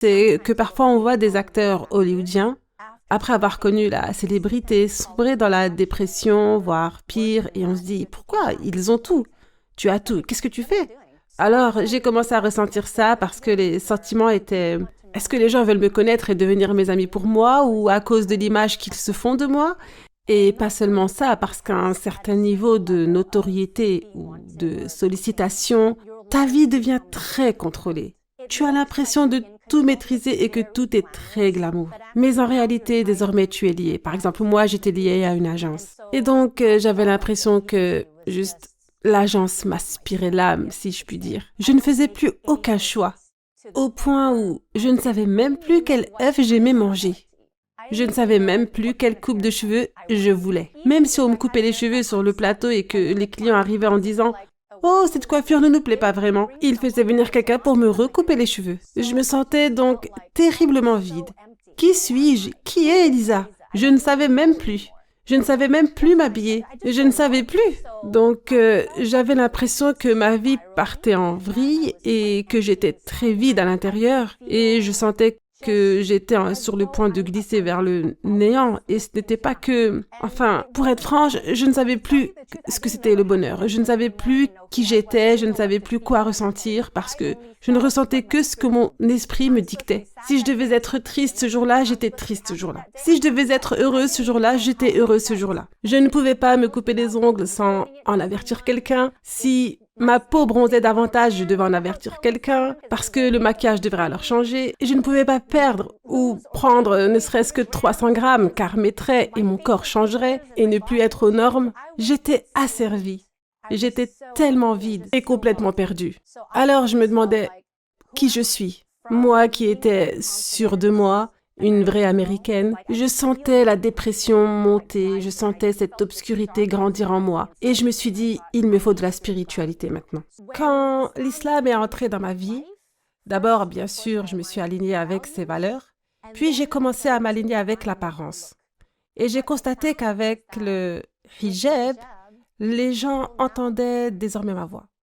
c'est que parfois on voit des acteurs hollywoodiens, après avoir connu la célébrité, sombrer dans la dépression, voire pire, et on se dit, pourquoi? Ils ont tout. Tu as tout. Qu'est-ce que tu fais? Alors, j'ai commencé à ressentir ça parce que les sentiments étaient, est-ce que les gens veulent me connaître et devenir mes amis pour moi ou à cause de l'image qu'ils se font de moi? Et pas seulement ça, parce qu'à un certain niveau de notoriété ou de sollicitation, ta vie devient très contrôlée. Tu as l'impression de tout maîtriser et que tout est très glamour. Mais en réalité, désormais, tu es lié. Par exemple, moi, j'étais liée à une agence. Et donc, j'avais l'impression que juste l'agence m'aspirait l'âme, si je puis dire. Je ne faisais plus aucun choix, au point où je ne savais même plus quel œuf j'aimais manger. Je ne savais même plus quelle coupe de cheveux je voulais. Même si on me coupait les cheveux sur le plateau et que les clients arrivaient en disant «Oh, cette coiffure ne nous plaît pas vraiment», il faisait venir quelqu'un pour me recouper les cheveux. Je me sentais donc terriblement vide. Qui suis-je? Qui est Elisa? Je ne savais même plus. Je ne savais même plus m'habiller. Je ne savais plus. Donc, j'avais l'impression que ma vie partait en vrille et que j'étais très vide à l'intérieur. Et je sentais que j'étais sur le point de glisser vers le néant. Et ce n'était pas que... Enfin, pour être franche, je ne savais plus ce que c'était le bonheur. Je ne savais plus qui j'étais, je ne savais plus quoi ressentir parce que je ne ressentais que ce que mon esprit me dictait. Si je devais être triste ce jour-là, j'étais triste ce jour-là. Si je devais être heureuse ce jour-là, j'étais heureuse ce jour-là. Je ne pouvais pas me couper les ongles sans en avertir quelqu'un. Si ma peau bronzait davantage, je devais en avertir quelqu'un, parce que le maquillage devrait alors changer. Je ne pouvais pas perdre ou prendre ne serait-ce que 300 grammes, car mes traits et mon corps changeraient et ne plus être aux normes. J'étais asservie. J'étais tellement vide et complètement perdue. Alors je me demandais qui je suis. Moi qui étais sûre de moi, une vraie américaine, je sentais la dépression monter, je sentais cette obscurité grandir en moi. Et je me suis dit, il me faut de la spiritualité maintenant. Quand l'islam est entré dans ma vie, d'abord, bien sûr, je me suis alignée avec ses valeurs, puis j'ai commencé à m'aligner avec l'apparence. Et j'ai constaté qu'avec le hijab, les gens entendaient désormais ma voix.